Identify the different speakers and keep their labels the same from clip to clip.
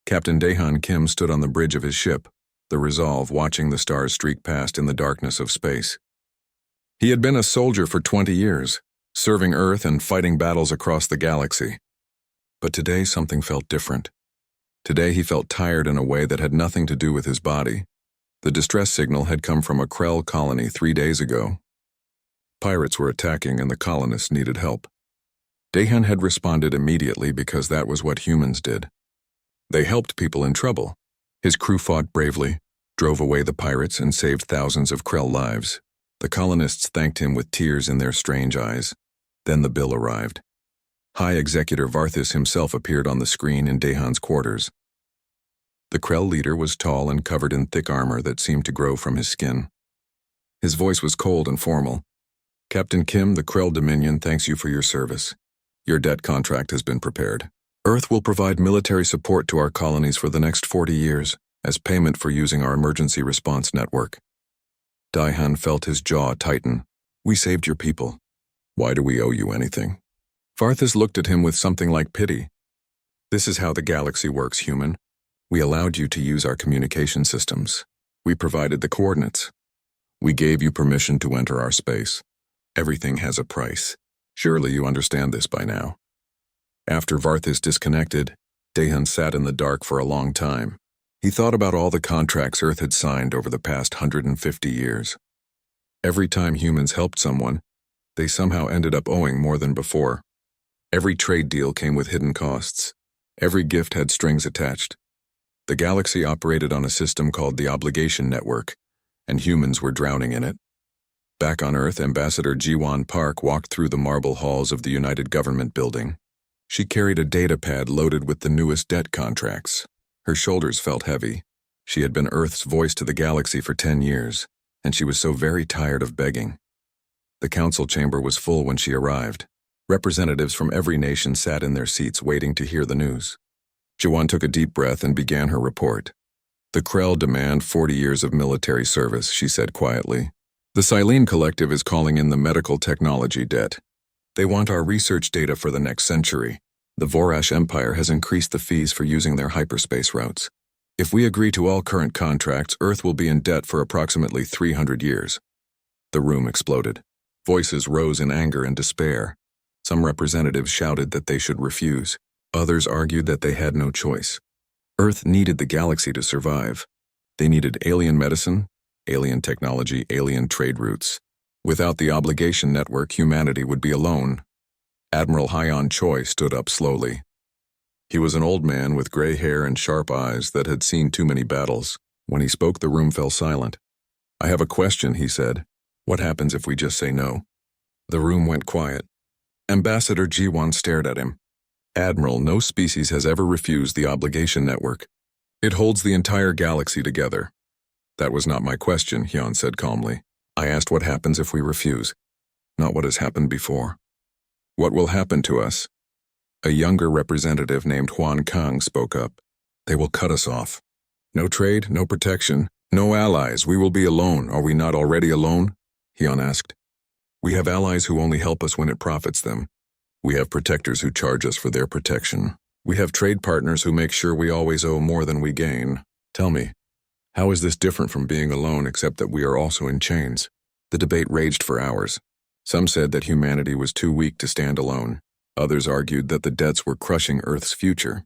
Speaker 1: Captain Daehan Kim stood on the bridge of his ship, the Resolve, watching the stars streak past in the darkness of space. He had been a soldier for 20 years, serving Earth and fighting battles across the galaxy. But today something felt different. Today he felt tired in a way that had nothing to do with his body. The distress signal had come from a Krell colony 3 days ago. Pirates were attacking and the colonists needed help. Daehan had responded immediately because that was what humans did. They helped people in trouble. His crew fought bravely, drove away the pirates, and saved thousands of Krell lives. The colonists thanked him with tears in their strange eyes. Then the bill arrived. High Executor Varthis himself appeared on the screen in Daehan's quarters. The Krell leader was tall and covered in thick armor that seemed to grow from his skin. His voice was cold and formal. "Captain Kim, the Krell Dominion thanks you for your service. Your debt contract has been prepared. Earth will provide military support to our colonies for the next 40 years as payment for using our emergency response network." Daehan felt his jaw tighten. "We saved your people. Why do we owe you anything?" Varthis looked at him with something like pity. "This is how the galaxy works, human. We allowed you to use our communication systems. We provided the coordinates. We gave you permission to enter our space. Everything has a price. Surely you understand this by now." After Varthis disconnected, Daehan sat in the dark for a long time. He thought about all the contracts Earth had signed over the past 150 years. Every time humans helped someone, they somehow ended up owing more than before. Every trade deal came with hidden costs. Every gift had strings attached. The galaxy operated on a system called the Obligation Network, and humans were drowning in it. Back on Earth, Ambassador Jiwon Park walked through the marble halls of the United Government Building. She carried a data pad loaded with the newest debt contracts. Her shoulders felt heavy. She had been Earth's voice to the galaxy for 10 years, and she was so very tired of begging. The council chamber was full when she arrived. Representatives from every nation sat in their seats waiting to hear the news. Jiwon took a deep breath and began her report. "The Krell demand 40 years of military service," she said quietly. "The Silene Collective is calling in the medical technology debt. They want our research data for the next century. The Vorash Empire has increased the fees for using their hyperspace routes. If we agree to all current contracts, Earth will be in debt for approximately 300 years. The room exploded. Voices rose in anger and despair. Some representatives shouted that they should refuse. Others argued that they had no choice. Earth needed the galaxy to survive. They needed alien medicine, alien technology, alien trade routes. Without the obligation network, humanity would be alone. Admiral Hyon Choi stood up slowly. He was an old man with gray hair and sharp eyes that had seen too many battles. When he spoke, the room fell silent. "I have a question," he said. "What happens if we just say no?" The room went quiet. Ambassador Jiwon stared at him. "Admiral, no species has ever refused the obligation network. It holds the entire galaxy together." "That was not my question," Hyon said calmly. "I asked what happens if we refuse, not what has happened before." "What will happen to us?" A younger representative named Huan Kang spoke up. "They will cut us off. No trade, no protection, no allies. We will be alone. Are we not already alone?" Hyon asked. "We have allies who only help us when it profits them. We have protectors who charge us for their protection. We have trade partners who make sure we always owe more than we gain. Tell me, how is this different from being alone except that we are also in chains?" The debate raged for hours. Some said that humanity was too weak to stand alone. Others argued that the debts were crushing Earth's future.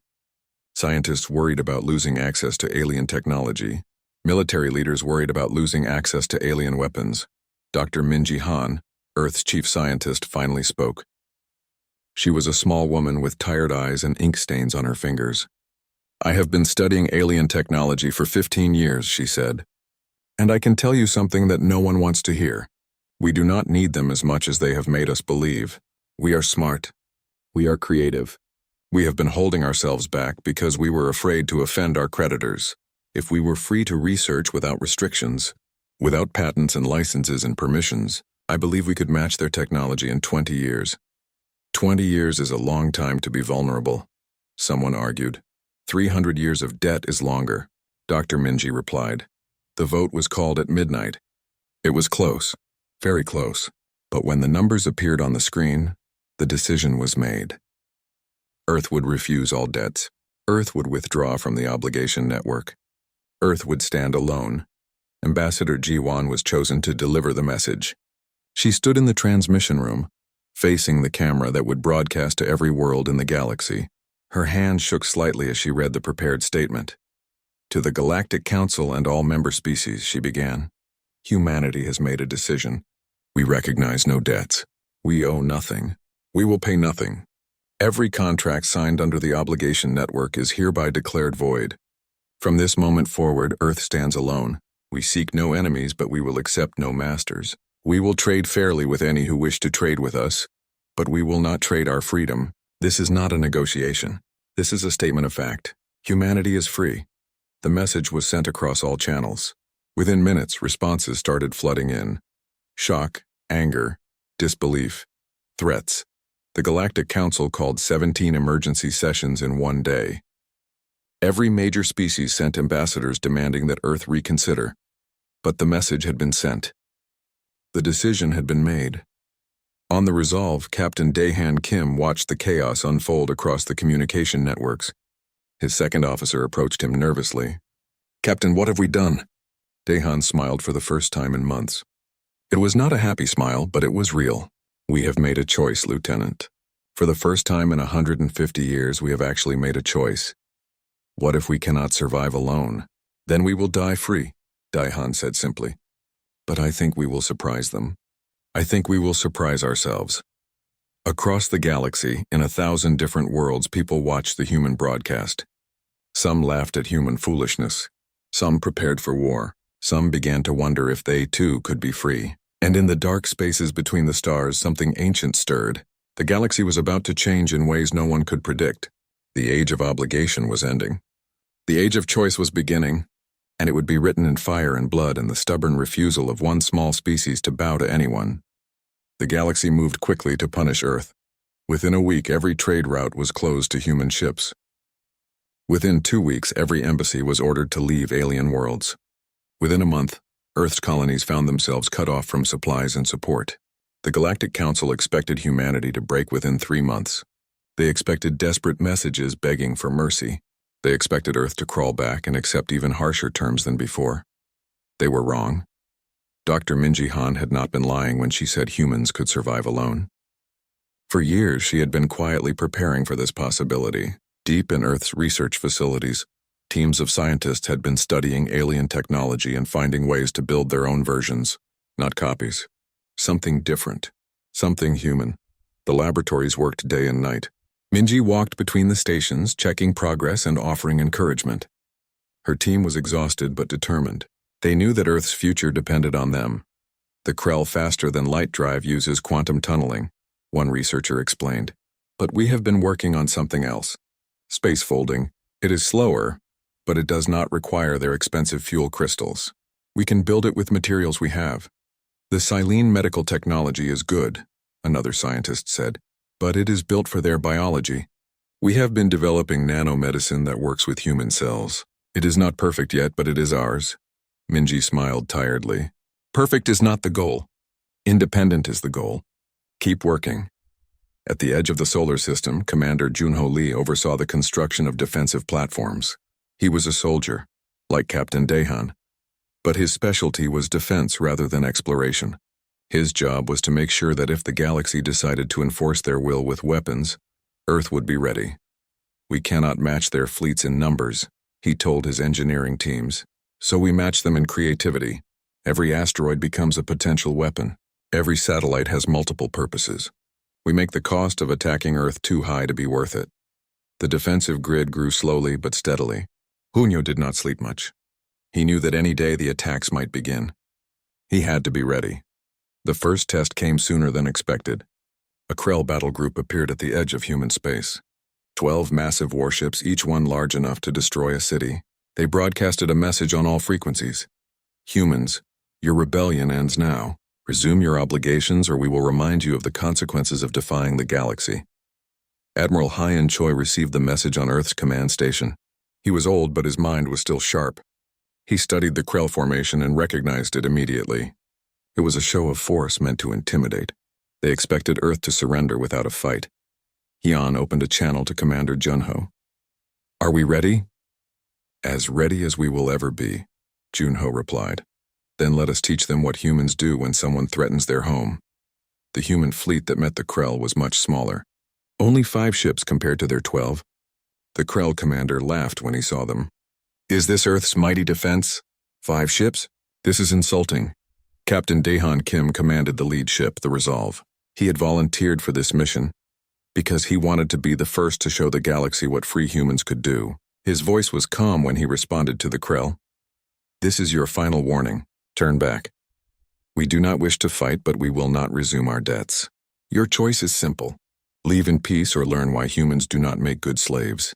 Speaker 1: Scientists worried about losing access to alien technology. Military leaders worried about losing access to alien weapons. Dr. Minji Han, Earth's chief scientist, finally spoke. She was a small woman with tired eyes and ink stains on her fingers. "I have been studying alien technology for 15 years, she said. "And I can tell you something that no one wants to hear. We do not need them as much as they have made us believe. We are smart. We are creative. We have been holding ourselves back because we were afraid to offend our creditors. If we were free to research without restrictions, without patents and licenses and permissions, I believe we could match their technology in 20 years. 20 years is a long time to be vulnerable," someone argued. 300 years of debt is longer, Dr. Minji replied. The vote was called at midnight. It was close, very close, but when the numbers appeared on the screen, the decision was made. Earth would refuse all debts. Earth would withdraw from the obligation network. Earth would stand alone. Ambassador Ji-Wan was chosen to deliver the message. She stood in the transmission room, facing the camera that would broadcast to every world in the galaxy. Her hand shook slightly as she read the prepared statement. To the Galactic Council and all member species, she began. Humanity has made a decision. We recognize no debts. We owe nothing. We will pay nothing. Every contract signed under the obligation network is hereby declared void. From this moment forward, Earth stands alone. We seek no enemies, but we will accept no masters. We will trade fairly with any who wish to trade with us, but we will not trade our freedom. This is not a negotiation. This is a statement of fact. Humanity is free. The message was sent across all channels. Within minutes, responses started flooding in. Shock, anger, disbelief, threats. The Galactic Council called 17 emergency sessions in one day. Every major species sent ambassadors demanding that Earth reconsider. But the message had been sent. The decision had been made. On the Resolve, Captain Daehan Kim watched the chaos unfold across the communication networks. His second officer approached him nervously. "Captain, what have we done?" Daehan smiled for the first time in months. It was not a happy smile, but it was real. "We have made a choice, Lieutenant. For the first time in 150 years, we have actually made a choice. What if we cannot survive alone? Then we will die free," Daehan said simply. "But I think we will surprise them. I think we will surprise ourselves." Across the galaxy, in 1,000 different worlds, people watched the human broadcast. Some laughed at human foolishness. Some prepared for war. Some began to wonder if they, too, could be free. And in the dark spaces between the stars, something ancient stirred. The galaxy was about to change in ways no one could predict. The age of obligation was ending. The age of choice was beginning, and it would be written in fire and blood in the stubborn refusal of one small species to bow to anyone. The galaxy moved quickly to punish Earth. Within a week, every trade route was closed to human ships. Within 2 weeks, every embassy was ordered to leave alien worlds. Within a month, Earth's colonies found themselves cut off from supplies and support. The Galactic Council expected humanity to break within 3 months. They expected desperate messages begging for mercy. They expected Earth to crawl back and accept even harsher terms than before. They were wrong. Dr. Minji Han had not been lying when she said humans could survive alone. For years, she had been quietly preparing for this possibility. Deep in Earth's research facilities, teams of scientists had been studying alien technology and finding ways to build their own versions, not copies. Something different. Something human. The laboratories worked day and night. Minji walked between the stations, checking progress and offering encouragement. Her team was exhausted but determined. They knew that Earth's future depended on them. The Krell faster-than-light drive uses quantum tunneling, one researcher explained. But we have been working on something else. Space folding. It is slower, but it does not require their expensive fuel crystals. We can build it with materials we have. The Silene medical technology is good, another scientist said, but it is built for their biology. We have been developing nanomedicine that works with human cells. It is not perfect yet, but it is ours. Minji smiled tiredly. Perfect is not the goal. Independent is the goal. Keep working. At the edge of the solar system, Commander Junho Lee oversaw the construction of defensive platforms. He was a soldier, like Captain Daehan, but his specialty was defense rather than exploration. His job was to make sure that if the galaxy decided to enforce their will with weapons, Earth would be ready. We cannot match their fleets in numbers, he told his engineering teams, so we match them in creativity. Every asteroid becomes a potential weapon. Every satellite has multiple purposes. We make the cost of attacking Earth too high to be worth it. The defensive grid grew slowly but steadily. Junho did not sleep much. He knew that any day the attacks might begin. He had to be ready. The first test came sooner than expected. A Krell battle group appeared at the edge of human space. 12 massive warships, each one large enough to destroy a city. They broadcasted a message on all frequencies. Humans, your rebellion ends now. Resume your obligations or we will remind you of the consequences of defying the galaxy. Admiral Hyan Choi received the message on Earth's command station. He was old, but his mind was still sharp. He studied the Krell formation and recognized it immediately. It was a show of force meant to intimidate. They expected Earth to surrender without a fight. Hyan opened a channel to Commander Junho. Are we ready? As ready as we will ever be, Junho replied. Then let us teach them what humans do when someone threatens their home. The human fleet that met the Krell was much smaller. Only 5 ships compared to their 12. The Krell commander laughed when he saw them. Is this Earth's mighty defense? 5 ships? This is insulting. Captain Daehan Kim commanded the lead ship, the Resolve. He had volunteered for this mission because he wanted to be the first to show the galaxy what free humans could do. His voice was calm when he responded to the Krell. This is your final warning. Turn back. We do not wish to fight, but we will not resume our debts. Your choice is simple. Leave in peace or learn why humans do not make good slaves.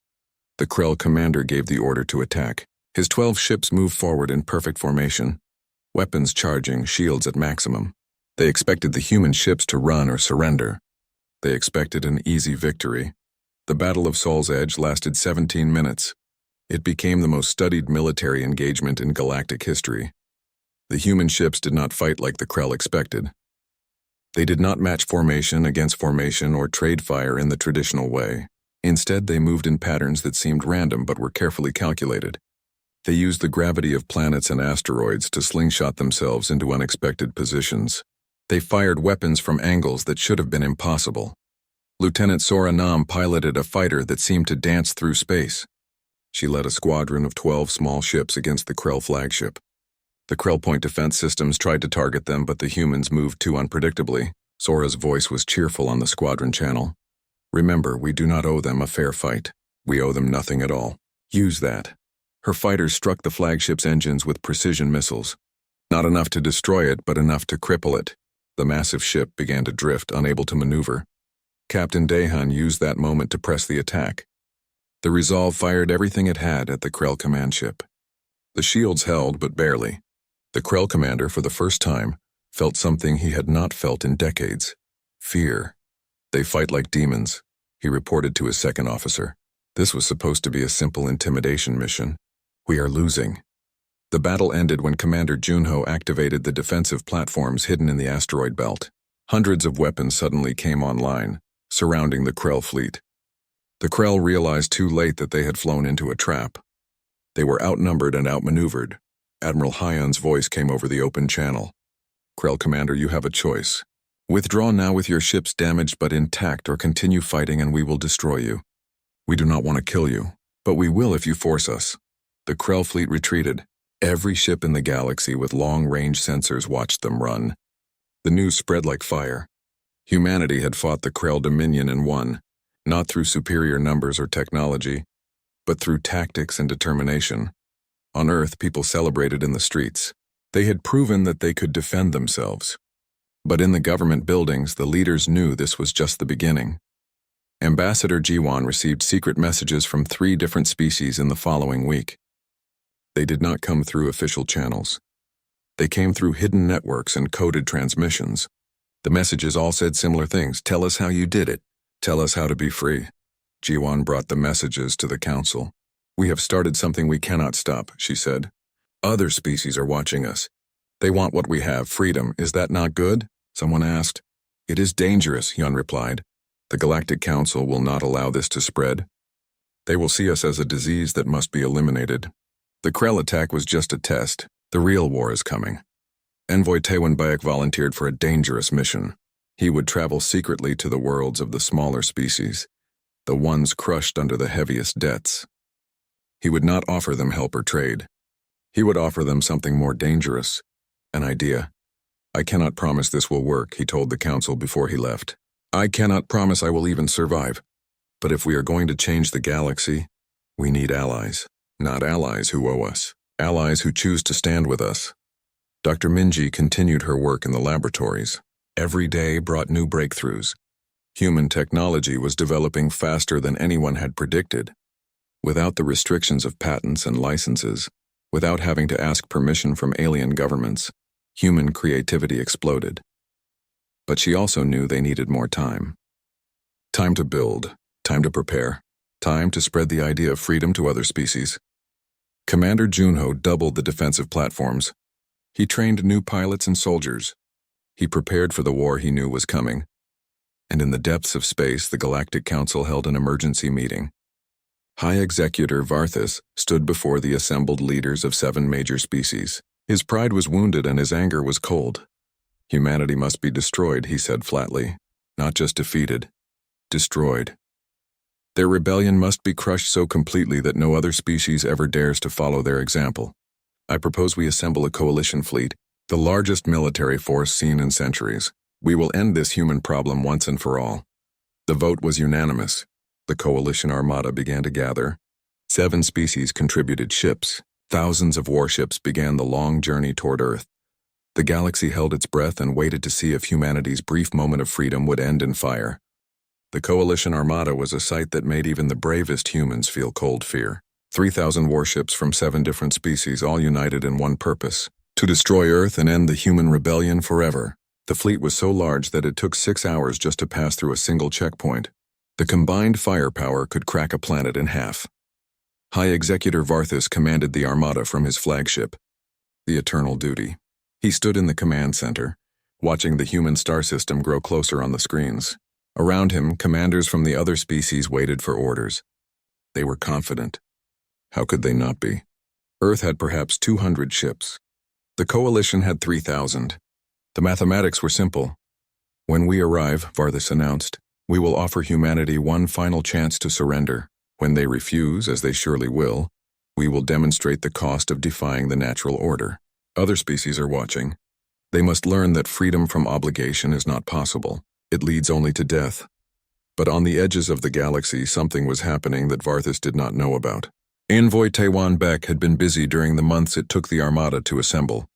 Speaker 1: The Krell commander gave the order to attack. His 12 ships moved forward in perfect formation, weapons charging, shields at maximum. They expected the human ships to run or surrender. They expected an easy victory. The Battle of Sol's Edge lasted 17 minutes. It became the most studied military engagement in galactic history. The human ships did not fight like the Krell expected. They did not match formation against formation or trade fire in the traditional way. Instead, they moved in patterns that seemed random but were carefully calculated. They used the gravity of planets and asteroids to slingshot themselves into unexpected positions. They fired weapons from angles that should have been impossible. Lieutenant Sora Nam piloted a fighter that seemed to dance through space. She led a squadron of 12 small ships against the Krell flagship. The Krell point defense systems tried to target them, but the humans moved too unpredictably. Sora's voice was cheerful on the squadron channel. Remember, we do not owe them a fair fight. We owe them nothing at all. Use that. Her fighters struck the flagship's engines with precision missiles. Not enough to destroy it, but enough to cripple it. The massive ship began to drift, unable to maneuver. Captain Daehan used that moment to press the attack. The Resolve fired everything it had at the Krell command ship. The shields held, but barely. The Krell commander, for the first time, felt something he had not felt in decades. Fear. They fight like demons, he reported to his second officer. This was supposed to be a simple intimidation mission. We are losing. The battle ended when Commander Junho activated the defensive platforms hidden in the asteroid belt. Hundreds of weapons suddenly came online, surrounding the Krell fleet. The Krell realized too late that they had flown into a trap. They were outnumbered and outmaneuvered. Admiral Hyun's voice came over the open channel. Krell Commander, you have a choice. Withdraw now with your ships damaged but intact, or continue fighting and we will destroy you. We do not want to kill you, but we will if you force us. The Krell fleet retreated. Every ship in the galaxy with long-range sensors watched them run. The news spread like fire. Humanity had fought the Krell Dominion and won, not through superior numbers or technology, but through tactics and determination. On Earth, people celebrated in the streets. They had proven that they could defend themselves. But in the government buildings, the leaders knew this was just the beginning. Ambassador Jiwan received secret messages from 3 different species in the following week. They did not come through official channels. They came through hidden networks and coded transmissions. The messages all said similar things. Tell us how you did it. Tell us how to be free. Jiwan brought the messages to the council. We have started something we cannot stop, she said. Other species are watching us. They want what we have, freedom. Is that not good? Someone asked. It is dangerous, Hyun replied. The Galactic Council will not allow this to spread. They will see us as a disease that must be eliminated. The Krell attack was just a test. The real war is coming. Envoy Taewon Baek volunteered for a dangerous mission. He would travel secretly to the worlds of the smaller species, the ones crushed under the heaviest debts. He would not offer them help or trade. He would offer them something more dangerous, an idea. I cannot promise this will work, he told the council before he left. I cannot promise I will even survive. But if we are going to change the galaxy, we need allies. Not allies who owe us. Allies who choose to stand with us. Dr. Minji continued her work in the laboratories. Every day brought new breakthroughs. Human technology was developing faster than anyone had predicted. Without the restrictions of patents and licenses, without having to ask permission from alien governments, human creativity exploded. But she also knew they needed more time. Time to build, time to prepare, time to spread the idea of freedom to other species. Commander Junho doubled the defensive platforms. He trained new pilots and soldiers. He prepared for the war he knew was coming. And in the depths of space, the Galactic Council held an emergency meeting. High Executor Varthus stood before the assembled leaders of 7 major species. His pride was wounded and his anger was cold. Humanity must be destroyed, he said flatly. Not just defeated. Destroyed. Their rebellion must be crushed so completely that no other species ever dares to follow their example. I propose we assemble a coalition fleet, the largest military force seen in centuries. We will end this human problem once and for all. The vote was unanimous. The coalition armada began to gather. 7 species contributed ships. Thousands of warships began the long journey toward Earth. The galaxy held its breath and waited to see if humanity's brief moment of freedom would end in fire. The coalition armada was a sight that made even the bravest humans feel cold fear. 3,000 warships from 7 different species, all united in one purpose: to destroy Earth and end the human rebellion forever. The fleet was so large that it took 6 hours just to pass through a single checkpoint. The combined firepower could crack a planet in half. High Executor Varthus commanded the armada from his flagship, the Eternal Duty. He stood in the command center, watching the human star system grow closer on the screens. Around him, commanders from the other species waited for orders. They were confident. How could they not be? Earth had perhaps 200 ships. The coalition had 3,000. The mathematics were simple. When we arrive, Varthus announced, we will offer humanity one final chance to surrender. When they refuse, as they surely will, we will demonstrate the cost of defying the natural order. Other species are watching. They must learn that freedom from obligation is not possible. It leads only to death. But on the edges of the galaxy, something was happening that Varthus did not know about. Envoy Taiwan Beck had been busy during the months it took the armada to assemble.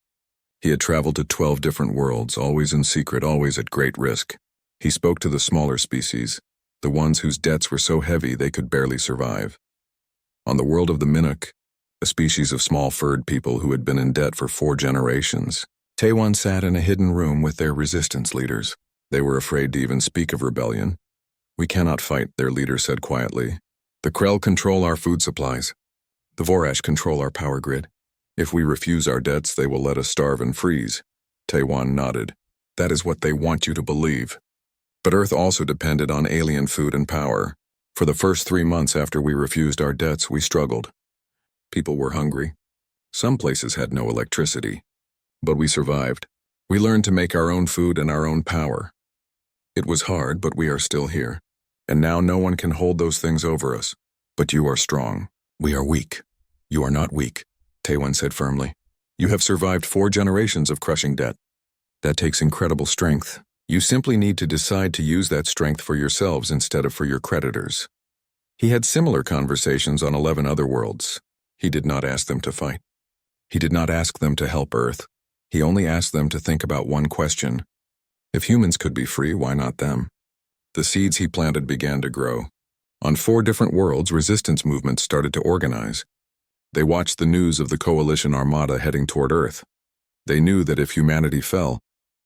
Speaker 1: He had traveled to 12 different worlds, always in secret, always at great risk. He spoke to the smaller species, the ones whose debts were so heavy they could barely survive. On the world of the Minnook, a species of small furred people who had been in debt for 4 generations, Taiwan sat in a hidden room with their resistance leaders. They were afraid to even speak of rebellion. We cannot fight, their leader said quietly. The Krell control our food supplies. The Vorash control our power grid. If we refuse our debts, they will let us starve and freeze. Taiwan nodded. That is what they want you to believe. But Earth also depended on alien food and power. For the first 3 months after we refused our debts, we struggled. People were hungry. Some places had no electricity. But we survived. We learned to make our own food and our own power. It was hard, but we are still here. And now no one can hold those things over us. But you are strong. We are weak. You are not weak, Taiwan said firmly. You have survived 4 generations of crushing debt. That takes incredible strength. You simply need to decide to use that strength for yourselves instead of for your creditors. He had similar conversations on 11 other worlds. He did not ask them to fight. He did not ask them to help Earth. He only asked them to think about one question. If humans could be free, why not them? The seeds he planted began to grow. On 4 different worlds, resistance movements started to organize. They watched the news of the coalition armada heading toward Earth. They knew that if humanity fell,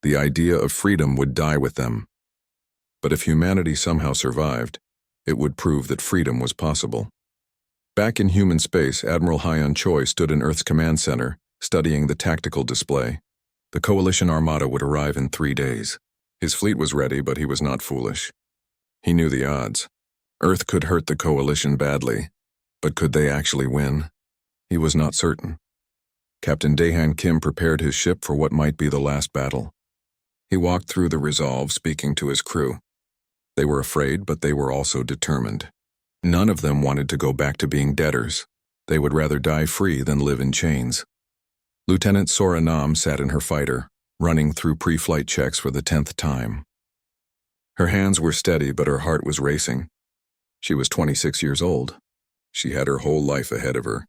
Speaker 1: the idea of freedom would die with them. But if humanity somehow survived, it would prove that freedom was possible. Back in human space, Admiral Hyeon Choi stood in Earth's command center, studying the tactical display. The coalition armada would arrive in 3 days. His fleet was ready, but he was not foolish. He knew the odds. Earth could hurt the coalition badly, but could they actually win? He was not certain. Captain Daehan Kim prepared his ship for what might be the last battle. He walked through the Resolve, speaking to his crew. They were afraid, but they were also determined. None of them wanted to go back to being debtors. They would rather die free than live in chains. Lieutenant Sora Nam sat in her fighter, running through pre-flight checks for the 10th time. Her hands were steady, but her heart was racing. She was 26 years old. She had her whole life ahead of her.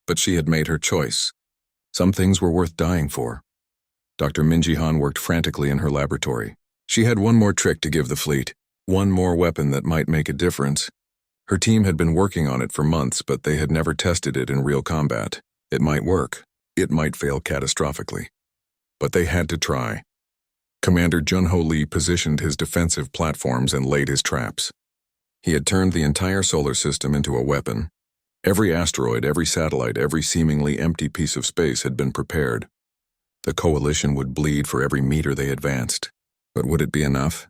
Speaker 1: But she had made her choice. Some things were worth dying for. Dr. Min Ji-han worked frantically in her laboratory. She had one more trick to give the fleet, one more weapon that might make a difference. Her team had been working on it for months, but they had never tested it in real combat. It might work. It might fail catastrophically. But they had to try. Commander Jun-Ho Lee positioned his defensive platforms and laid his traps. He had turned the entire solar system into a weapon. Every asteroid, every satellite, every seemingly empty piece of space had been prepared. The coalition would bleed for every meter they advanced. But would it be enough?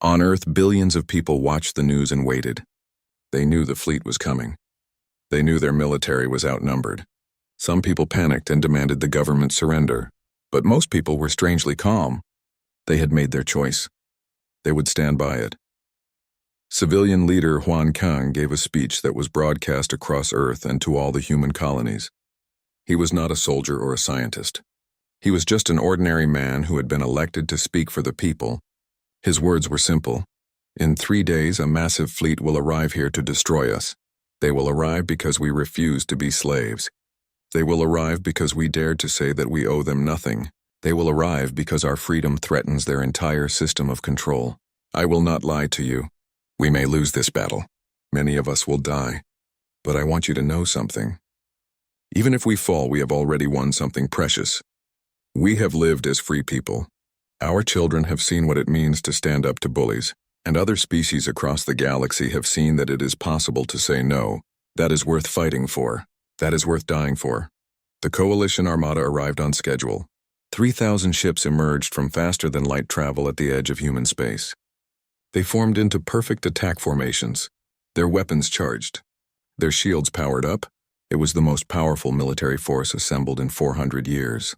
Speaker 1: On Earth, billions of people watched the news and waited. They knew the fleet was coming. They knew their military was outnumbered. Some people panicked and demanded the government surrender, but most people were strangely calm. They had made their choice. They would stand by it. Civilian leader Huan Kang gave a speech that was broadcast across Earth and to all the human colonies. He was not a soldier or a scientist. He was just an ordinary man who had been elected to speak for the people. His words were simple. In 3 days, a massive fleet will arrive here to destroy us. They will arrive because we refuse to be slaves. They will arrive because we dared to say that we owe them nothing. They will arrive because our freedom threatens their entire system of control. I will not lie to you. We may lose this battle. Many of us will die. But I want you to know something. Even if we fall, we have already won something precious. We have lived as free people. Our children have seen what it means to stand up to bullies, and other species across the galaxy have seen that it is possible to say no. That is worth fighting for. That is worth dying for. The Coalition Armada arrived on schedule. 3,000 ships emerged from faster-than-light travel at the edge of human space. They formed into perfect attack formations, their weapons charged, their shields powered up. It was the most powerful military force assembled in 400 years.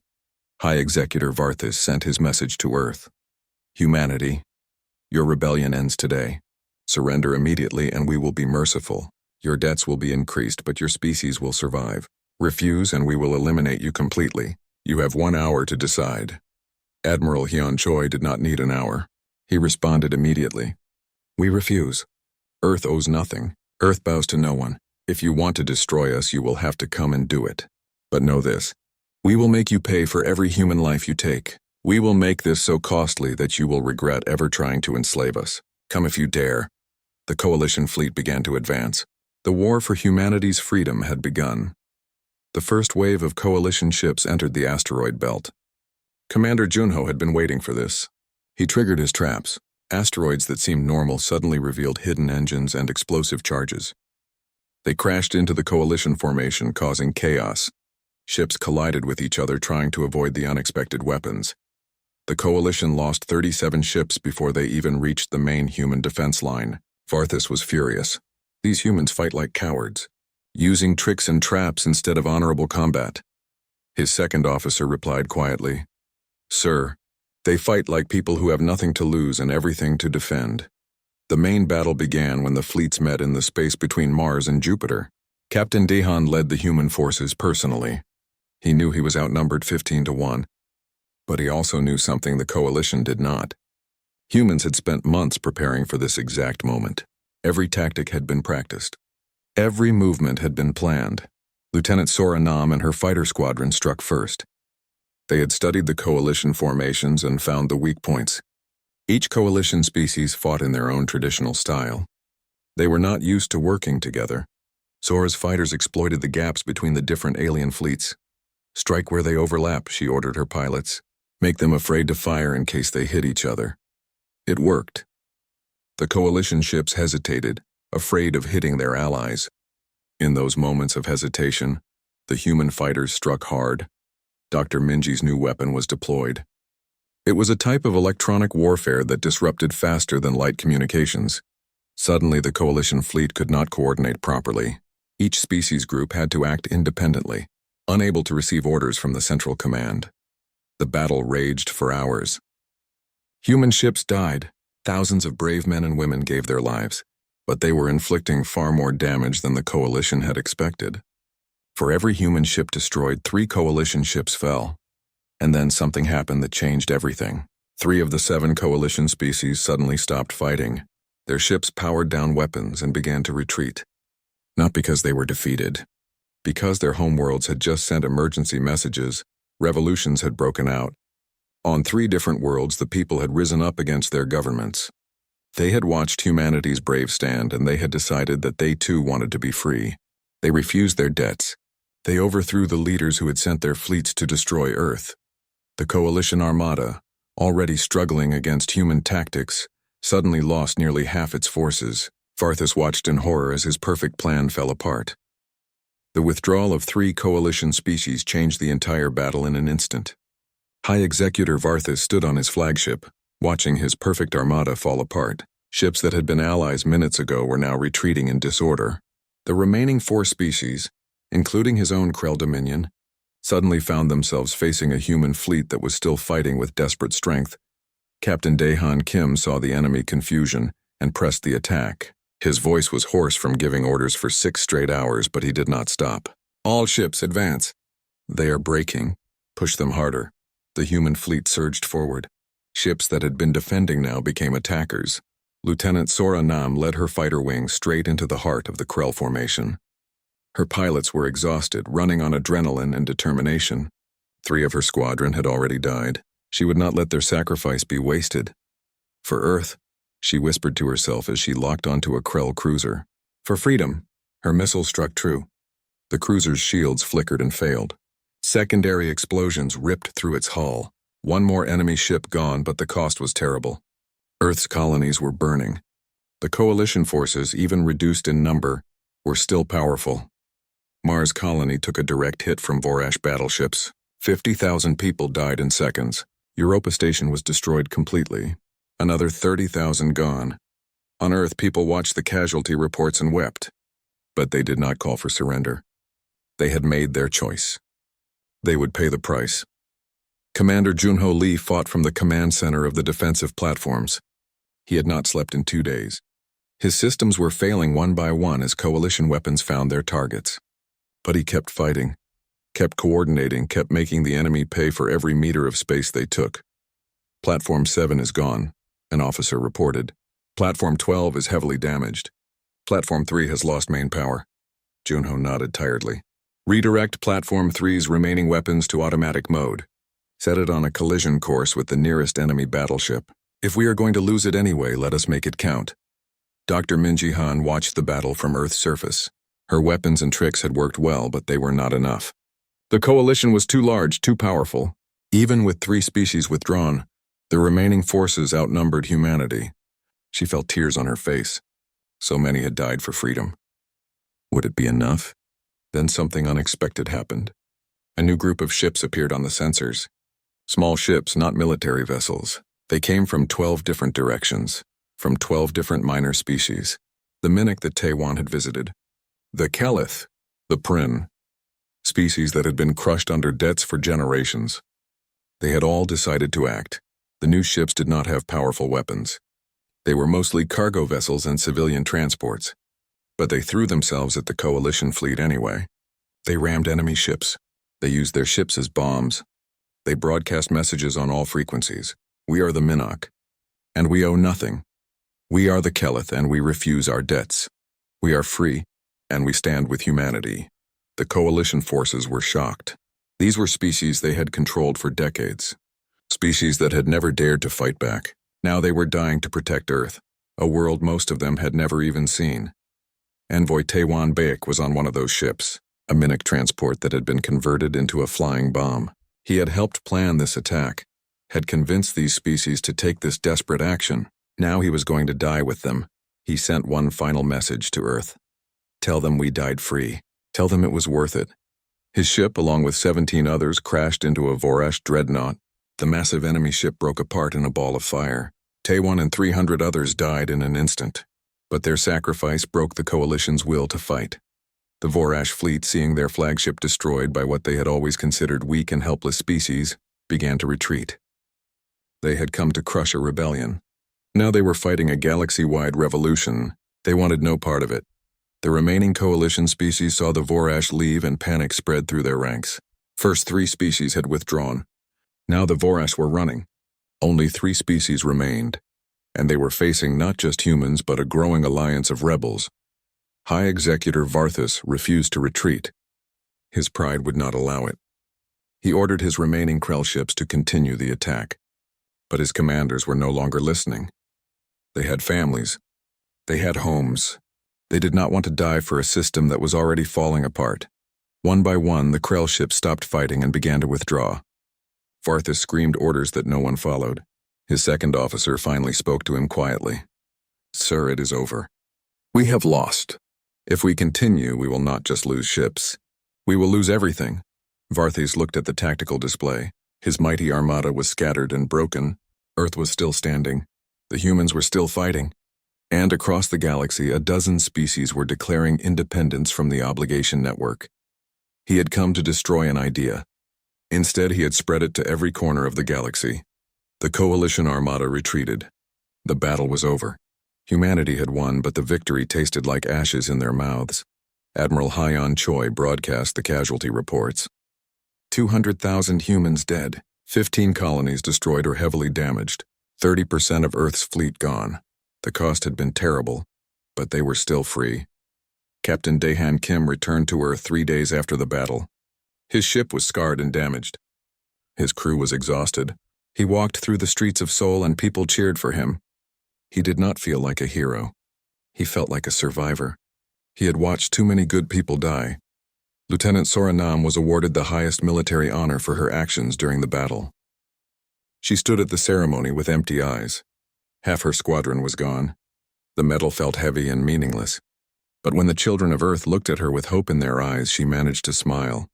Speaker 1: High Executor Varthus sent his message to Earth. Humanity, your rebellion ends today. Surrender immediately and we will be merciful. Your debts will be increased, but your species will survive. Refuse and we will eliminate you completely. You have 1 hour to decide. Admiral Hyun Choi did not need an hour. He responded immediately. We refuse. Earth owes nothing. Earth bows to no one. If you want to destroy us, you will have to come and do it. But know this. We will make you pay for every human life you take. We will make this so costly that you will regret ever trying to enslave us. Come if you dare. The Coalition fleet began to advance. The war for humanity's freedom had begun. The first wave of Coalition ships entered the asteroid belt. Commander Junho had been waiting for this. He triggered his traps. Asteroids that seemed normal suddenly revealed hidden engines and explosive charges. They crashed into the Coalition formation, causing chaos. Ships collided with each other, trying to avoid the unexpected weapons. The Coalition lost 37 ships before they even reached the main human defense line. Varthus was furious. These humans fight like cowards, using tricks and traps instead of honorable combat. His second officer replied quietly, Sir, they fight like people who have nothing to lose and everything to defend. The main battle began when the fleets met in the space between Mars and Jupiter. Captain Dehan led the human forces personally. He knew he was outnumbered 15-1, but he also knew something the Coalition did not. Humans had spent months preparing for this exact moment. Every tactic had been practiced. Every movement had been planned. Lieutenant Sora Nam and her fighter squadron struck first. They had studied the Coalition formations and found the weak points. Each Coalition species fought in their own traditional style. They were not used to working together. Sora's fighters exploited the gaps between the different alien fleets. Strike where they overlap, she ordered her pilots. Make them afraid to fire in case they hit each other. It worked. The Coalition ships hesitated, afraid of hitting their allies. In those moments of hesitation, the human fighters struck hard. Dr. Minji's new weapon was deployed. It was a type of electronic warfare that disrupted faster-than-light communications. Suddenly, the Coalition fleet could not coordinate properly. Each species group had to act independently, unable to receive orders from the central command. The battle raged for hours. Human ships died. Thousands of brave men and women gave their lives, but they were inflicting far more damage than the Coalition had expected. For every human ship destroyed, 3 Coalition ships fell. And then something happened that changed everything. 3 of the 7 Coalition species suddenly stopped fighting. Their ships powered down weapons and began to retreat. Not because they were defeated. Because their homeworlds had just sent emergency messages, revolutions had broken out. On 3 different worlds, the people had risen up against their governments. They had watched humanity's brave stand, and they had decided that they too wanted to be free. They refused their debts. They overthrew the leaders who had sent their fleets to destroy Earth. The Coalition Armada, already struggling against human tactics, suddenly lost nearly half its forces. Varthus watched in horror as his perfect plan fell apart. The withdrawal of 3 Coalition species changed the entire battle in an instant. High Executor Varthus stood on his flagship, watching his perfect armada fall apart. Ships that had been allies minutes ago were now retreating in disorder. The remaining 4 species, including his own Krell dominion, suddenly found themselves facing a human fleet that was still fighting with desperate strength. Captain Daehan Kim saw the enemy confusion and pressed the attack. His voice was hoarse from giving orders for 6 straight hours, but he did not stop. All ships advance. They are breaking. Push them harder. The human fleet surged forward. Ships that had been defending now became attackers. Lieutenant Sora Nam led her fighter wing straight into the heart of the Krell formation. Her pilots were exhausted, running on adrenaline and determination. 3 of her squadron had already died. She would not let their sacrifice be wasted. For Earth, she whispered to herself as she locked onto a Krell cruiser. For freedom, her missile struck true. The cruiser's shields flickered and failed. Secondary explosions ripped through its hull. 1 more enemy ship gone, but the cost was terrible. Earth's colonies were burning. The coalition forces, even reduced in number, were still powerful. Mars' colony took a direct hit from Vorash battleships. 50,000 people died in seconds. Europa Station was destroyed completely. Another 30,000 gone. On Earth, people watched the casualty reports and wept. But they did not call for surrender. They had made their choice. They would pay the price. Commander Junho Lee fought from the command center of the defensive platforms. He had not slept in 2 days. His systems were failing one by one as coalition weapons found their targets. But he kept fighting, kept coordinating, kept making the enemy pay for every meter of space they took. Platform 7 is gone, an officer reported. Platform 12 is heavily damaged. Platform 3 has lost main power. Junho nodded tiredly. Redirect Platform 3's remaining weapons to automatic mode. Set it on a collision course with the nearest enemy battleship. If we are going to lose it anyway, let us make it count. Dr. Minji Han watched the battle from Earth's surface. Her weapons and tricks had worked well, but they were not enough. The coalition was too large, too powerful. Even with 3 species withdrawn, the remaining forces outnumbered humanity. She felt tears on her face. So many had died for freedom. Would it be enough? Then something unexpected happened. A new group of ships appeared on the sensors. Small ships, not military vessels. They came from 12 different directions, from 12 different minor species. The Minnock that Taiwan had visited. The Kelith, the Prin, species that had been crushed under debts for generations. They had all decided to act. The new ships did not have powerful weapons. They were mostly cargo vessels and civilian transports. But they threw themselves at the coalition fleet anyway. They rammed enemy ships. They used their ships as bombs. They broadcast messages on all frequencies. We are the Minnock, and we owe nothing. We are the Kelith, and we refuse our debts. We are free, and we stand with humanity. The coalition forces were shocked. These were species they had controlled for decades. Species that had never dared to fight back. Now they were dying to protect Earth, a world most of them had never even seen. Envoy Taiwan Baek was on one of those ships, a Minnock transport that had been converted into a flying bomb. He had helped plan this attack, had convinced these species to take this desperate action. Now he was going to die with them. He sent one final message to Earth. Tell them we died free. Tell them it was worth it. His ship, along with 17 others, crashed into a Vorash dreadnought. The massive enemy ship broke apart in a ball of fire. Taiwan and 300 others died in an instant. But their sacrifice broke the coalition's will to fight. The Vorash fleet, seeing their flagship destroyed by what they had always considered weak and helpless species, began to retreat. They had come to crush a rebellion. Now they were fighting a galaxy-wide revolution. They wanted no part of it. The remaining coalition species saw the Vorash leave and panic spread through their ranks. First 3 species had withdrawn. Now the Vorash were running. Only 3 species remained, and they were facing not just humans but a growing alliance of rebels. High Executor Varthus refused to retreat. His pride would not allow it. He ordered his remaining Krell ships to continue the attack. But his commanders were no longer listening. They had families. They had homes. They did not want to die for a system that was already falling apart. One by one, the Krell ships stopped fighting and began to withdraw. Varthus screamed orders that no one followed. His second officer finally spoke to him quietly. Sir, it is over. We have lost. If we continue, we will not just lose ships. We will lose everything. Varthus looked at the tactical display. His mighty armada was scattered and broken. Earth was still standing. The humans were still fighting. And across the galaxy, a dozen species were declaring independence from the obligation network. He had come to destroy an idea. Instead, he had spread it to every corner of the galaxy. The coalition armada retreated. The battle was over. Humanity had won, but the victory tasted like ashes in their mouths. Admiral Hyon Choi broadcast the casualty reports. 200,000 humans dead, 15 colonies destroyed or heavily damaged, 30% of Earth's fleet gone. The cost had been terrible, but they were still free. Captain Daehan Kim returned to Earth 3 days after the battle. His ship was scarred and damaged. His crew was exhausted. He walked through the streets of Seoul and people cheered for him. He did not feel like a hero. He felt like a survivor. He had watched too many good people die. Lieutenant Sora Nam was awarded the highest military honor for her actions during the battle. She stood at the ceremony with empty eyes. Half her squadron was gone. The medal felt heavy and meaningless. But when the children of Earth looked at her with hope in their eyes, she managed to smile.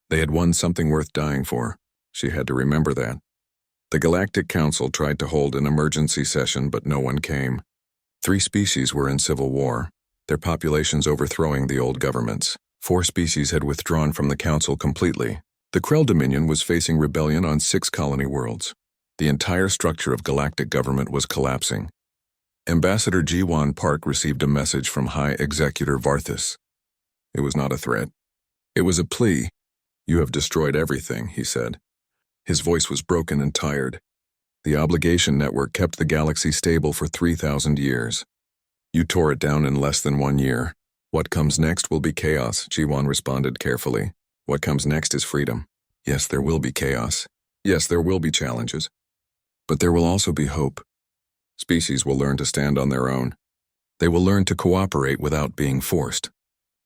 Speaker 1: They had won something worth dying for. She had to remember that. The Galactic Council tried to hold an emergency session, but no one came. 3 species were in civil war, their populations overthrowing the old governments. 4 species had withdrawn from the Council completely. The Krell Dominion was facing rebellion on 6 colony worlds. The entire structure of galactic government was collapsing. Ambassador Ji-Won Park received a message from High Executor Varthus. It was not a threat. It was a plea. "You have destroyed everything," he said. His voice was broken and tired. The obligation network kept the galaxy stable for 3,000 years. You tore it down in less than 1 year. What comes next will be chaos, Ji-Won responded carefully. What comes next is freedom. Yes, there will be chaos. Yes, there will be challenges. But there will also be hope. Species will learn to stand on their own. They will learn to cooperate without being forced.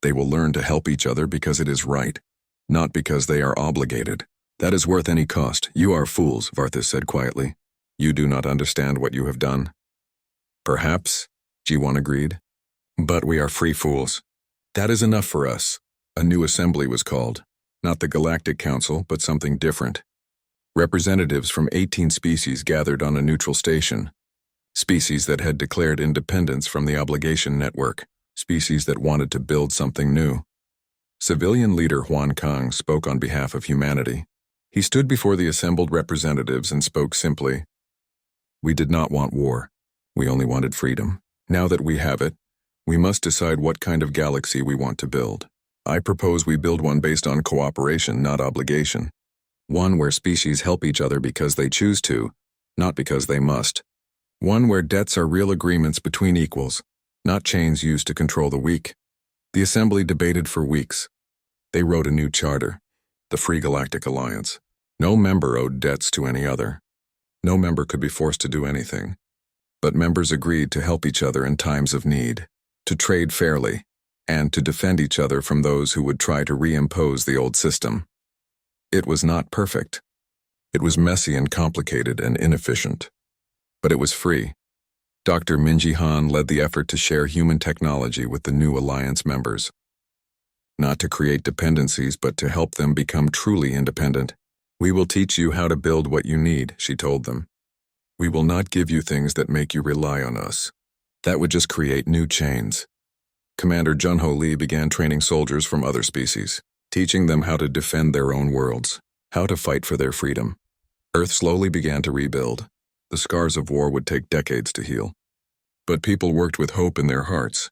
Speaker 1: They will learn to help each other because it is right, not because they are obligated. That is worth any cost. You are fools, Varthus said quietly. You do not understand what you have done. Perhaps, Ji-Won agreed. But we are free fools. That is enough for us. A new assembly was called. Not the Galactic Council, but something different. Representatives from 18 species gathered on a neutral station. Species that had declared independence from the obligation network. Species that wanted to build something new. Civilian leader Huan Kang spoke on behalf of humanity. He stood before the assembled representatives and spoke simply. We did not want war. We only wanted freedom. Now that we have it, we must decide what kind of galaxy we want to build. I propose we build one based on cooperation, not obligation. One where species help each other because they choose to, not because they must. One where debts are real agreements between equals, not chains used to control the weak. The assembly debated for weeks. They wrote a new charter, the Free Galactic Alliance. No member owed debts to any other. No member could be forced to do anything. But members agreed to help each other in times of need, to trade fairly, and to defend each other from those who would try to reimpose the old system. It was not perfect. It was messy and complicated and inefficient. But it was free. Dr. Minji Han led the effort to share human technology with the new alliance members. Not to create dependencies, but to help them become truly independent. We will teach you how to build what you need, she told them. We will not give you things that make you rely on us. That would just create new chains. Commander Jun-Ho Lee began training soldiers from other species, teaching them how to defend their own worlds, how to fight for their freedom. Earth slowly began to rebuild. The scars of war would take decades to heal. But people worked with hope in their hearts.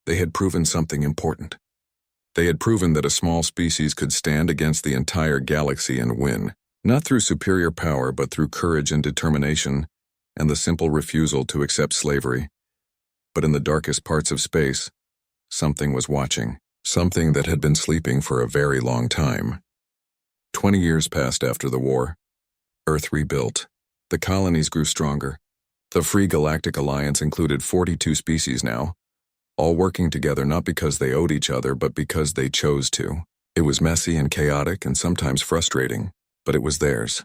Speaker 1: They had proven something important. They had proven that a small species could stand against the entire galaxy and win, not through superior power, but through courage and determination, and the simple refusal to accept slavery. But in the darkest parts of space, something was watching, something that had been sleeping for a very long time. 20 years passed after the war. Earth rebuilt. The colonies grew stronger. The Free Galactic Alliance included 42 species now, all working together not because they owed each other, but because they chose to. It was messy and chaotic and sometimes frustrating, but it was theirs.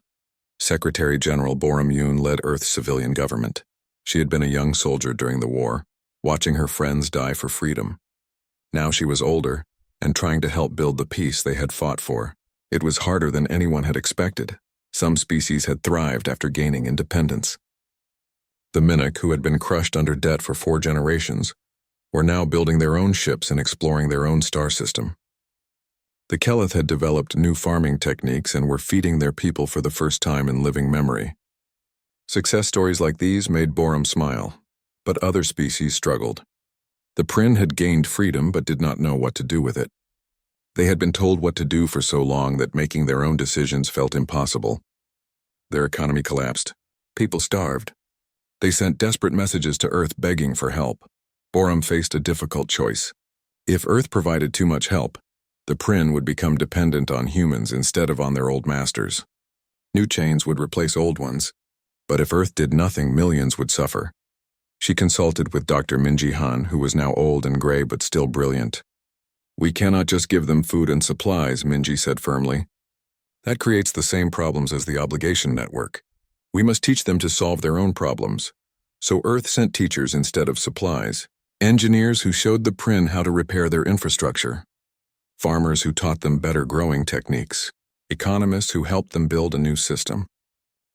Speaker 1: Secretary General Borum Yoon led Earth's civilian government. She had been a young soldier during the war, watching her friends die for freedom. Now she was older and trying to help build the peace they had fought for. It was harder than anyone had expected. Some species had thrived after gaining independence. The Minnock, who had been crushed under debt for 4 generations, were now building their own ships and exploring their own star system. The Keleth had developed new farming techniques and were feeding their people for the first time in living memory. Success stories like these made Borum smile, but other species struggled. The Prin had gained freedom but did not know what to do with it. They had been told what to do for so long that making their own decisions felt impossible. Their economy collapsed. People starved. They sent desperate messages to Earth begging for help. Borum faced a difficult choice. If Earth provided too much help, the Prin would become dependent on humans instead of on their old masters. New chains would replace old ones, but if Earth did nothing, millions would suffer. She consulted with Dr. Minji Han, who was now old and gray but still brilliant. "We cannot just give them food and supplies," Minji said firmly. "That creates the same problems as the obligation network. We must teach them to solve their own problems." So Earth sent teachers instead of supplies, engineers who showed the Prin how to repair their infrastructure, farmers who taught them better growing techniques, economists who helped them build a new system.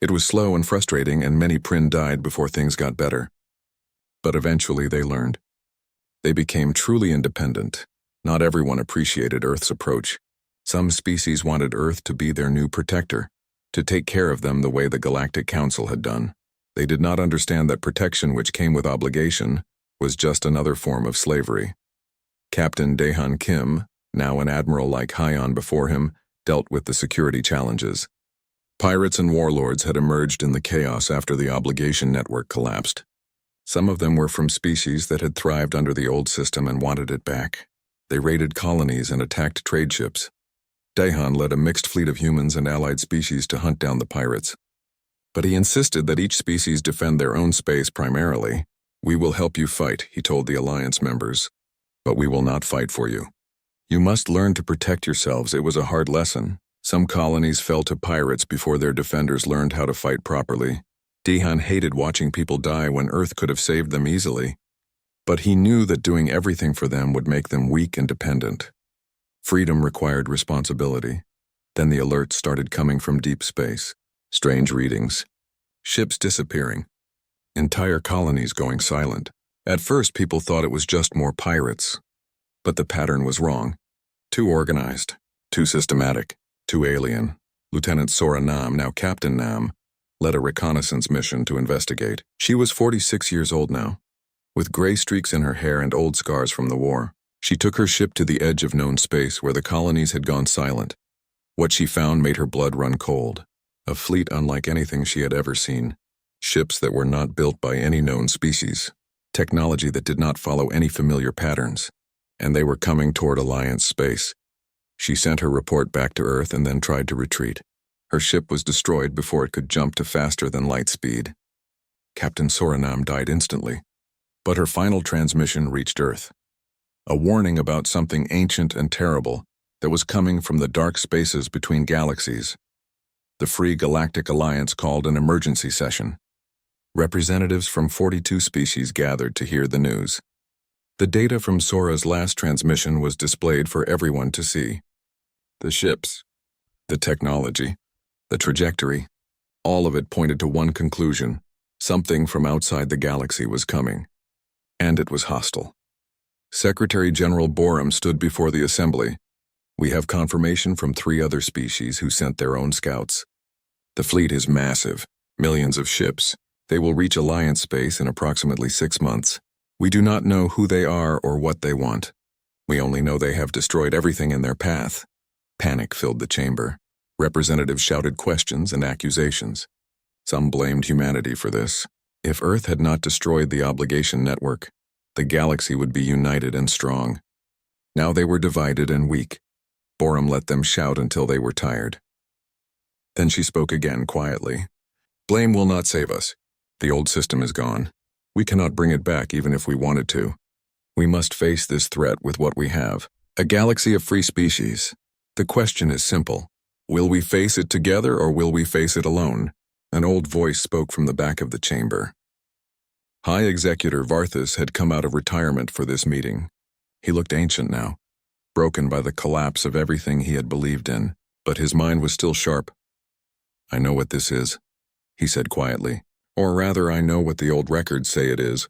Speaker 1: It was slow and frustrating, and many Prin died before things got better. But eventually they learned. They became truly independent. Not everyone appreciated Earth's approach. Some species wanted Earth to be their new protector, to take care of them the way the Galactic Council had done. They did not understand that protection, which came with obligation, was just another form of slavery. Captain Daehan Kim, now an admiral like Hyon before him, dealt with the security challenges. Pirates and warlords had emerged in the chaos after the obligation network collapsed. Some of them were from species that had thrived under the old system and wanted it back. They raided colonies and attacked trade ships. Daehan led a mixed fleet of humans and allied species to hunt down the pirates. But he insisted that each species defend their own space primarily. "We will help you fight," he told the Alliance members, "but we will not fight for you. You must learn to protect yourselves." It was a hard lesson. Some colonies fell to pirates before their defenders learned how to fight properly. Daehan hated watching people die when Earth could have saved them easily. But he knew that doing everything for them would make them weak and dependent. Freedom required responsibility. Then the alerts started coming from deep space. Strange readings. Ships disappearing. Entire colonies going silent. At first, people thought it was just more pirates. But the pattern was wrong. Too organized. Too systematic. Too alien. Lieutenant Sora Nam, now Captain Nam, led a reconnaissance mission to investigate. She was 46 years old now, with gray streaks in her hair and old scars from the war. She took her ship to the edge of known space where the colonies had gone silent. What she found made her blood run cold. A fleet unlike anything she had ever seen. Ships that were not built by any known species. Technology that did not follow any familiar patterns. And they were coming toward Alliance space. She sent her report back to Earth and then tried to retreat. Her ship was destroyed before it could jump to faster than light speed. Captain Soranam died instantly. But her final transmission reached Earth. A warning about something ancient and terrible that was coming from the dark spaces between galaxies. The Free Galactic Alliance called an emergency session. Representatives from 42 species gathered to hear the news. The data from Sora's last transmission was displayed for everyone to see. The ships, the technology, the trajectory, all of it pointed to one conclusion. Something from outside the galaxy was coming. And it was hostile. Secretary General Borum stood before the assembly. "We have confirmation from 3 other species who sent their own scouts. The fleet is massive, millions of ships. They will reach Alliance space in approximately 6 months. We do not know who they are or what they want. We only know they have destroyed everything in their path." Panic filled the chamber. Representatives shouted questions and accusations. Some blamed humanity for this. If Earth had not destroyed the obligation network, the galaxy would be united and strong. Now they were divided and weak. Borum let them shout until they were tired. Then she spoke again quietly. "Blame will not save us. The old system is gone. We cannot bring it back even if we wanted to. We must face this threat with what we have. A galaxy of free species. The question is simple. Will we face it together or will we face it alone?" An old voice spoke from the back of the chamber. High Executor Varthus had come out of retirement for this meeting. He looked ancient now, broken by the collapse of everything he had believed in, but his mind was still sharp. "I know what this is," he said quietly. Or rather, I know what the old records say it is.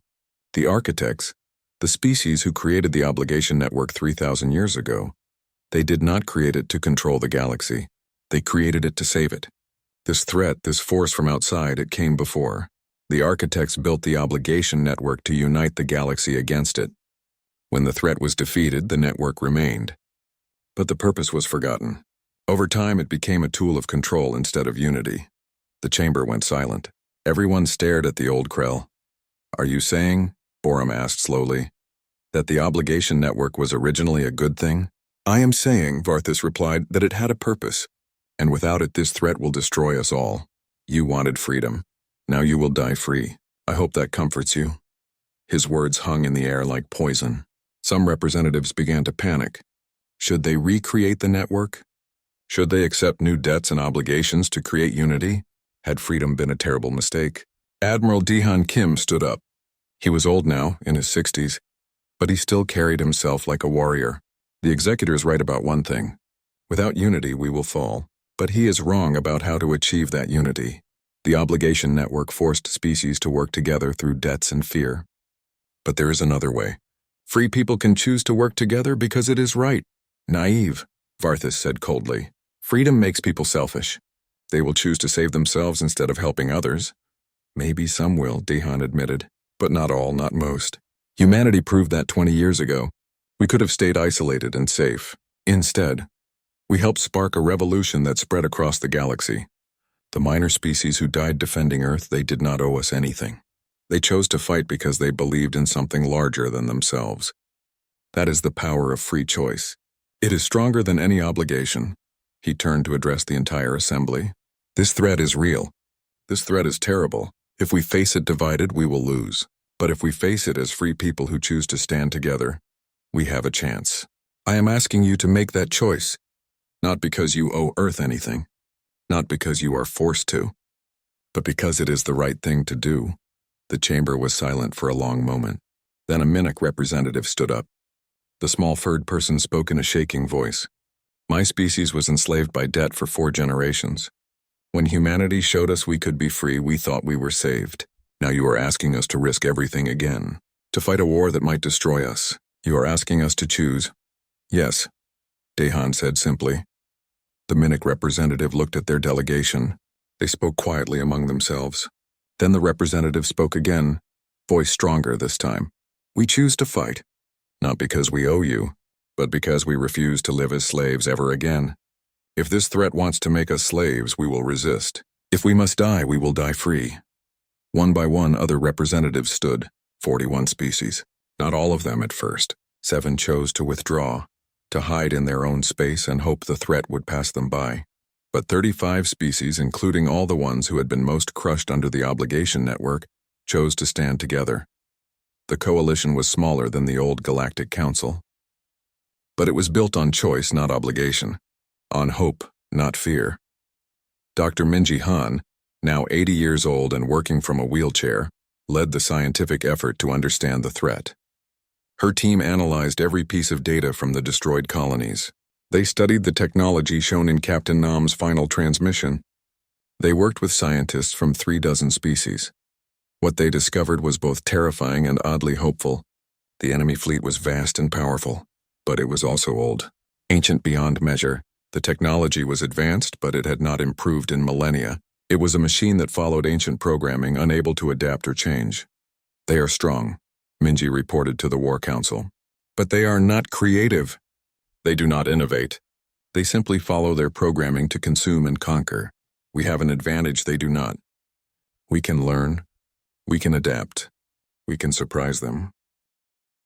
Speaker 1: The architects, the species who created the obligation network 3,000 years ago, they did not create it to control the galaxy. They created it to save it. This threat, this force from outside, it came before. The architects built the obligation network to unite the galaxy against it. When the threat was defeated, the network remained. But the purpose was forgotten. Over time, it became a tool of control instead of unity. The chamber went silent. Everyone stared at the old Krell. "Are you saying," Borum asked slowly, "that the obligation network was originally a good thing?" "I am saying," Varthus replied, "that it had a purpose, and without it this threat will destroy us all. You wanted freedom. Now you will die free. I hope that comforts you." His words hung in the air like poison. Some representatives began to panic. Should they recreate the network? Should they accept new debts and obligations to create unity? Had freedom been a terrible mistake? Admiral Dehan Kim stood up. He was old now, in his 60s, but he still carried himself like a warrior. "The executor is right about one thing. Without unity, we will fall. But he is wrong about how to achieve that unity. The obligation network forced species to work together through debts and fear. But there is another way. Free people can choose to work together because it is right." "Naive," Varthus said coldly. "Freedom makes people selfish. They will choose to save themselves instead of helping others." "Maybe some will," Dehan admitted. "But not all, not most. Humanity proved that 20 years ago. We could have stayed isolated and safe. Instead, we helped spark a revolution that spread across the galaxy. The minor species who died defending Earth, they did not owe us anything. They chose to fight because they believed in something larger than themselves. That is the power of free choice. It is stronger than any obligation." He turned to address the entire assembly. "This threat is real. This threat is terrible. If we face it divided, we will lose. But if we face it as free people who choose to stand together, we have a chance. I am asking you to make that choice, not because you owe Earth anything, not because you are forced to, but because it is the right thing to do." The chamber was silent for a long moment. Then a Minnock representative stood up. The small furred person spoke in a shaking voice. "My species was enslaved by debt for 4 generations. When humanity showed us we could be free, we thought we were saved. Now you are asking us to risk everything again, to fight a war that might destroy us. You are asking us to choose." "Yes," Dehan said simply. The Minnock representative looked at their delegation. They spoke quietly among themselves. Then the representative spoke again, voice stronger this time. "We choose to fight, not because we owe you, but because we refuse to live as slaves ever again. If this threat wants to make us slaves, we will resist. If we must die, we will die free." One by one, other representatives stood, 41 species. Not all of them at first. 7 chose to withdraw, to hide in their own space and hope the threat would pass them by. But 35 species, including all the ones who had been most crushed under the obligation network, chose to stand together. The coalition was smaller than the old Galactic Council. But it was built on choice, not obligation. On hope, not fear. Dr. Minji Han, now 80 years old and working from a wheelchair, led the scientific effort to understand the threat. Her team analyzed every piece of data from the destroyed colonies. They studied the technology shown in Captain Nam's final transmission. They worked with scientists from 36 species. What they discovered was both terrifying and oddly hopeful. The enemy fleet was vast and powerful, but it was also old, ancient beyond measure. The technology was advanced, but it had not improved in millennia. It was a machine that followed ancient programming, unable to adapt or change. "They are strong," Minji reported to the War Council. "But they are not creative. They do not innovate. They simply follow their programming to consume and conquer. We have an advantage they do not. We can learn. We can adapt. We can surprise them."